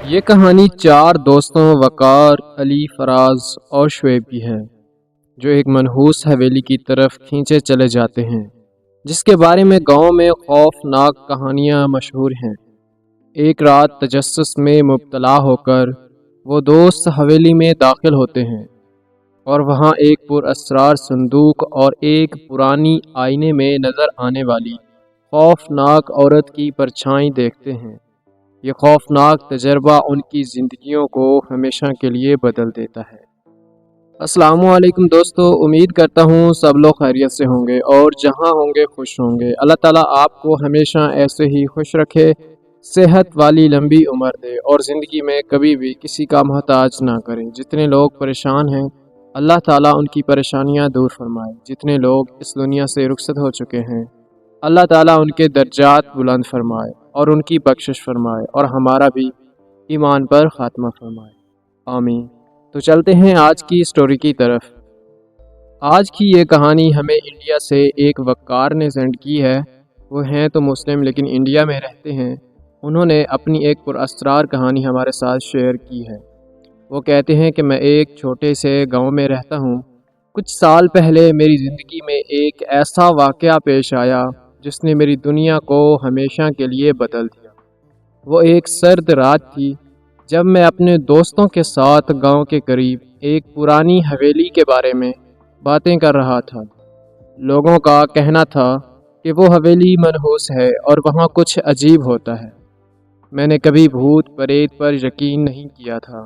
یہ کہانی چار دوستوں وقار، علی، فراز اور شعیب کی ہے جو ایک منحوس حویلی کی طرف کھینچے چلے جاتے ہیں جس کے بارے میں گاؤں میں خوفناک کہانیاں مشہور ہیں۔ ایک رات تجسس میں مبتلا ہو کر وہ دوست حویلی میں داخل ہوتے ہیں اور وہاں ایک پر اسرار صندوق اور ایک پرانی آئینے میں نظر آنے والی خوفناک عورت کی پرچھائی دیکھتے ہیں۔ یہ خوفناک تجربہ ان کی زندگیوں کو ہمیشہ کے لیے بدل دیتا ہے۔ السلام علیکم دوستو، امید کرتا ہوں سب لوگ خیریت سے ہوں گے اور جہاں ہوں گے خوش ہوں گے۔ اللہ تعالیٰ آپ کو ہمیشہ ایسے ہی خوش رکھے، صحت والی لمبی عمر دے اور زندگی میں کبھی بھی کسی کا محتاج نہ کرے۔ جتنے لوگ پریشان ہیں اللہ تعالیٰ ان کی پریشانیاں دور فرمائے۔ جتنے لوگ اس دنیا سے رخصت ہو چکے ہیں اللہ تعالیٰ ان کے درجات بلند فرمائے اور ان کی بخشش فرمائے اور ہمارا بھی ایمان پر خاتمہ فرمائے، آمین۔ تو چلتے ہیں آج کی سٹوری کی طرف۔ آج کی یہ کہانی ہمیں انڈیا سے ایک وقار نے سینڈ کی ہے۔ وہ ہیں تو مسلم لیکن انڈیا میں رہتے ہیں۔ انہوں نے اپنی ایک پراسرار کہانی ہمارے ساتھ شیئر کی ہے۔ وہ کہتے ہیں کہ میں ایک چھوٹے سے گاؤں میں رہتا ہوں۔ کچھ سال پہلے میری زندگی میں ایک ایسا واقعہ پیش آیا جس نے میری دنیا کو ہمیشہ کے لیے بدل دیا۔ وہ ایک سرد رات تھی جب میں اپنے دوستوں کے ساتھ گاؤں کے قریب ایک پرانی حویلی کے بارے میں باتیں کر رہا تھا۔ لوگوں کا کہنا تھا کہ وہ حویلی منحوس ہے اور وہاں کچھ عجیب ہوتا ہے۔ میں نے کبھی بھوت پریت پر یقین نہیں کیا تھا،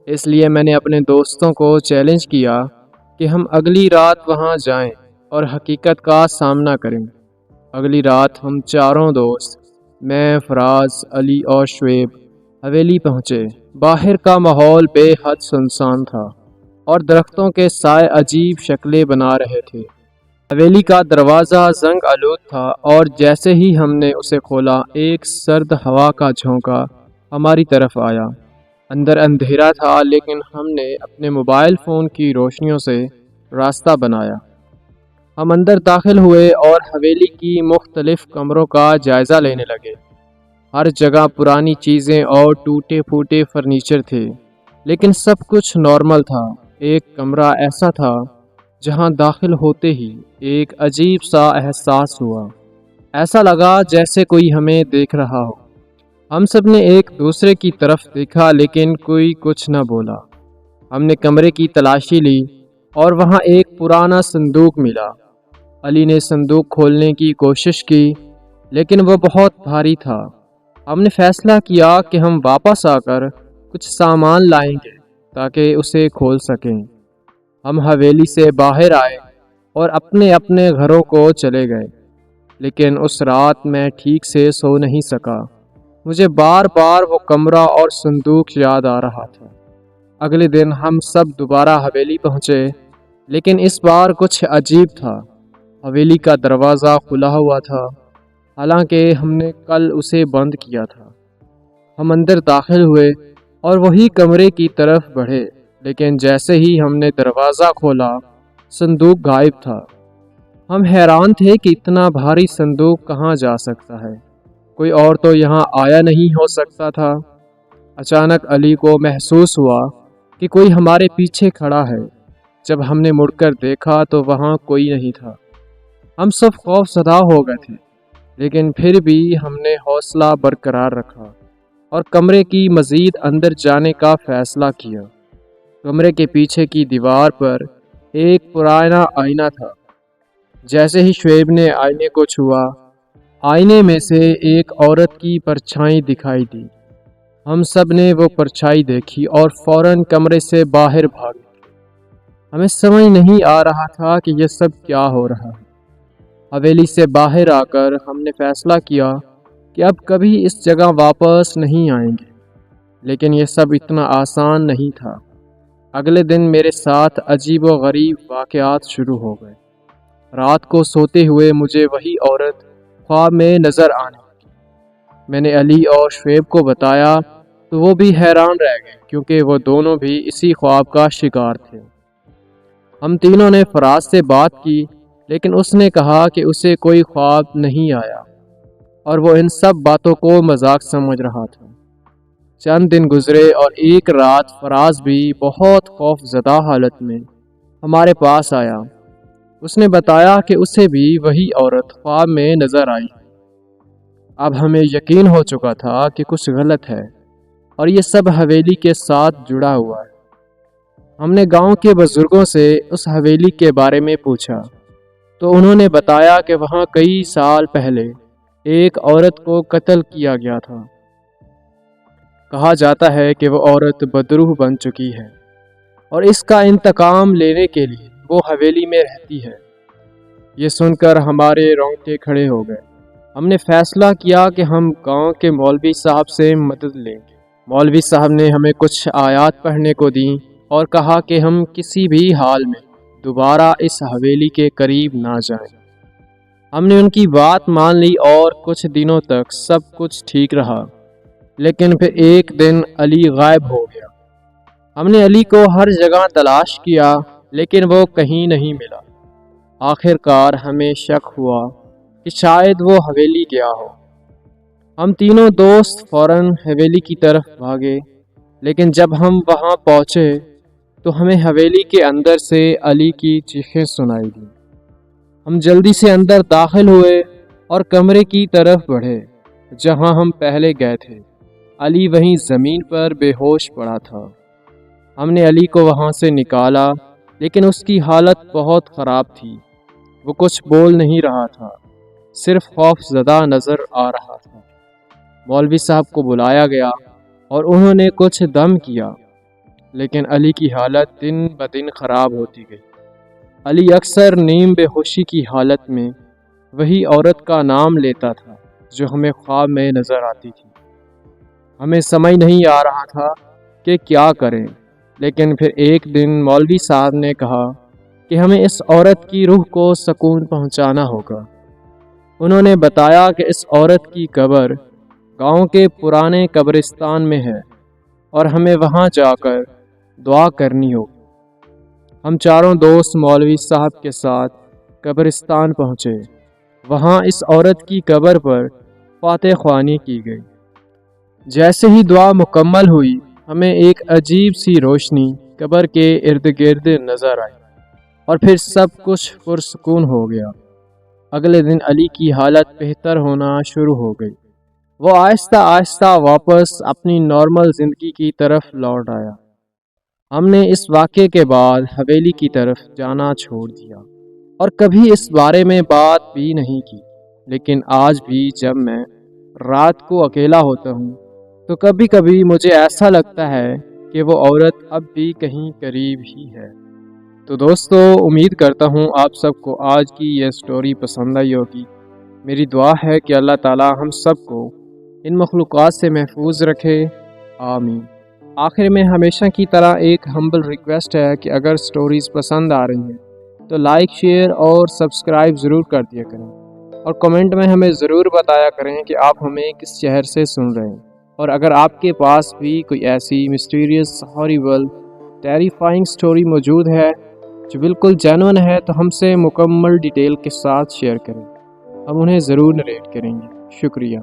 اس لیے میں نے اپنے دوستوں کو چیلنج کیا کہ ہم اگلی رات وہاں جائیں اور حقیقت کا سامنا کریں۔ اگلی رات ہم چاروں دوست، میں، فراز، علی اور شعیب حویلی پہنچے۔ باہر کا ماحول بے حد سنسان تھا اور درختوں کے سائے عجیب شکلیں بنا رہے تھے۔ حویلی کا دروازہ زنگ آلود تھا اور جیسے ہی ہم نے اسے کھولا ایک سرد ہوا کا جھونکا ہماری طرف آیا۔ اندر اندھیرا تھا لیکن ہم نے اپنے موبائل فون کی روشنیوں سے راستہ بنایا۔ ہم اندر داخل ہوئے اور حویلی کی مختلف کمروں کا جائزہ لینے لگے۔ ہر جگہ پرانی چیزیں اور ٹوٹے پھوٹے فرنیچر تھے لیکن سب کچھ نارمل تھا۔ ایک کمرہ ایسا تھا جہاں داخل ہوتے ہی ایک عجیب سا احساس ہوا۔ ایسا لگا جیسے کوئی ہمیں دیکھ رہا ہو۔ ہم سب نے ایک دوسرے کی طرف دیکھا لیکن کوئی کچھ نہ بولا۔ ہم نے کمرے کی تلاشی لی اور وہاں ایک پرانا صندوق ملا۔ علی نے صندوق کھولنے کی کوشش کی لیکن وہ بہت بھاری تھا۔ ہم نے فیصلہ کیا کہ ہم واپس آ کر کچھ سامان لائیں گے تاکہ اسے کھول سکیں۔ ہم حویلی سے باہر آئے اور اپنے اپنے گھروں کو چلے گئے، لیکن اس رات میں ٹھیک سے سو نہیں سکا۔ مجھے بار بار وہ کمرہ اور صندوق یاد آ رہا تھا۔ اگلے دن ہم سب دوبارہ حویلی پہنچے لیکن اس بار کچھ عجیب تھا۔ حویلی کا دروازہ کھلا ہوا تھا حالانکہ ہم نے کل اسے بند کیا تھا۔ ہم اندر داخل ہوئے اور وہی کمرے کی طرف بڑھے لیکن جیسے ہی ہم نے دروازہ کھولا صندوق غائب تھا۔ ہم حیران تھے کہ اتنا بھاری صندوق کہاں جا سکتا ہے، کوئی اور تو یہاں آیا نہیں ہو سکتا تھا۔ اچانک علی کو محسوس ہوا کہ کوئی ہمارے پیچھے کھڑا ہے۔ جب ہم نے مڑ کر دیکھا تو وہاں کوئی نہیں تھا۔ ہم سب خوف زدہ ہو گئے تھے لیکن پھر بھی ہم نے حوصلہ برقرار رکھا اور کمرے کی مزید اندر جانے کا فیصلہ کیا۔ کمرے کے پیچھے کی دیوار پر ایک پرانا آئینہ تھا۔ جیسے ہی شعیب نے آئینے کو چھوا آئینے میں سے ایک عورت کی پرچھائی دکھائی دی۔ ہم سب نے وہ پرچھائی دیکھی اور فوراً کمرے سے باہر بھاگے۔ ہمیں سمجھ نہیں آ رہا تھا کہ یہ سب کیا ہو رہا ہے۔ حویلی سے باہر آ کر ہم نے فیصلہ کیا کہ اب کبھی اس جگہ واپس نہیں آئیں گے، لیکن یہ سب اتنا آسان نہیں تھا۔ اگلے دن میرے ساتھ عجیب و غریب واقعات شروع ہو گئے۔ رات کو سوتے ہوئے مجھے وہی عورت خواب میں نظر آنے لگی۔ میں نے علی اور شعیب کو بتایا تو وہ بھی حیران رہ گئے کیونکہ وہ دونوں بھی اسی خواب کا شکار تھے۔ ہم تینوں نے فراز سے بات کی لیکن اس نے کہا کہ اسے کوئی خواب نہیں آیا اور وہ ان سب باتوں کو مذاق سمجھ رہا تھا۔ چند دن گزرے اور ایک رات فراز بھی بہت خوف زدہ حالت میں ہمارے پاس آیا۔ اس نے بتایا کہ اسے بھی وہی عورت خواب میں نظر آئی۔ اب ہمیں یقین ہو چکا تھا کہ کچھ غلط ہے اور یہ سب حویلی کے ساتھ جڑا ہوا ہے۔ ہم نے گاؤں کے بزرگوں سے اس حویلی کے بارے میں پوچھا تو انہوں نے بتایا کہ وہاں کئی سال پہلے ایک عورت کو قتل کیا گیا تھا۔ کہا جاتا ہے کہ وہ عورت بدروح بن چکی ہے اور اس کا انتقام لینے کے لیے وہ حویلی میں رہتی ہے۔ یہ سن کر ہمارے رونگٹے کھڑے ہو گئے۔ ہم نے فیصلہ کیا کہ ہم گاؤں کے مولوی صاحب سے مدد لیں گے۔ مولوی صاحب نے ہمیں کچھ آیات پڑھنے کو دیں اور کہا کہ ہم کسی بھی حال میں دوبارہ اس حویلی کے قریب نہ جائیں۔ ہم نے ان کی بات مان لی اور کچھ دنوں تک سب کچھ ٹھیک رہا، لیکن پھر ایک دن علی غائب ہو گیا۔ ہم نے علی کو ہر جگہ تلاش کیا لیکن وہ کہیں نہیں ملا۔ آخر کار ہمیں شک ہوا کہ شاید وہ حویلی گیا ہو۔ ہم تینوں دوست فوراً حویلی کی طرف بھاگے، لیکن جب ہم وہاں پہنچے تو ہمیں حویلی کے اندر سے علی کی چیخیں سنائی دیں۔ ہم جلدی سے اندر داخل ہوئے اور کمرے کی طرف بڑھے جہاں ہم پہلے گئے تھے۔ علی وہیں زمین پر بے ہوش پڑا تھا۔ ہم نے علی کو وہاں سے نکالا لیکن اس کی حالت بہت خراب تھی۔ وہ کچھ بول نہیں رہا تھا، صرف خوف زدہ نظر آ رہا تھا۔ مولوی صاحب کو بلایا گیا اور انہوں نے کچھ دم کیا، لیکن علی کی حالت دن بدن خراب ہوتی گئی۔ علی اکثر نیم بے ہوشی کی حالت میں وہی عورت کا نام لیتا تھا جو ہمیں خواب میں نظر آتی تھی۔ ہمیں سمجھ نہیں آ رہا تھا کہ کیا کریں، لیکن پھر ایک دن مولوی صاحب نے کہا کہ ہمیں اس عورت کی روح کو سکون پہنچانا ہوگا۔ انہوں نے بتایا کہ اس عورت کی قبر گاؤں کے پرانے قبرستان میں ہے اور ہمیں وہاں جا کر دعا کرنی ہوگی۔ ہم چاروں دوست مولوی صاحب کے ساتھ قبرستان پہنچے۔ وہاں اس عورت کی قبر پر فاتح خوانی کی گئی۔ جیسے ہی دعا مکمل ہوئی، ہمیں ایک عجیب سی روشنی قبر کے ارد گرد نظر آئی اور پھر سب کچھ پرسکون ہو گیا۔ اگلے دن علی کی حالت بہتر ہونا شروع ہو گئی۔ وہ آہستہ آہستہ واپس اپنی نارمل زندگی کی طرف لوٹ آیا۔ ہم نے اس واقعے کے بعد حویلی کی طرف جانا چھوڑ دیا اور کبھی اس بارے میں بات بھی نہیں کی، لیکن آج بھی جب میں رات کو اکیلا ہوتا ہوں تو کبھی کبھی مجھے ایسا لگتا ہے کہ وہ عورت اب بھی کہیں قریب ہی ہے۔ تو دوستو، امید کرتا ہوں آپ سب کو آج کی یہ سٹوری پسند آئی ہوگی۔ میری دعا ہے کہ اللہ تعالی ہم سب کو ان مخلوقات سے محفوظ رکھے، آمین۔ آخر میں ہمیشہ کی طرح ایک ہمبل ریکویسٹ ہے کہ اگر سٹوریز پسند آ رہی ہیں تو لائک، شیئر اور سبسکرائب ضرور کر دیا کریں، اور کمنٹ میں ہمیں ضرور بتایا کریں کہ آپ ہمیں کس شہر سے سن رہے ہیں۔ اور اگر آپ کے پاس بھی کوئی ایسی مسٹیریس، ہاریبل، ٹیریفائنگ سٹوری موجود ہے جو بالکل جینوئن ہے تو ہم سے مکمل ڈیٹیل کے ساتھ شیئر کریں، ہم انہیں ضرور نریٹ کریں گے۔ شکریہ۔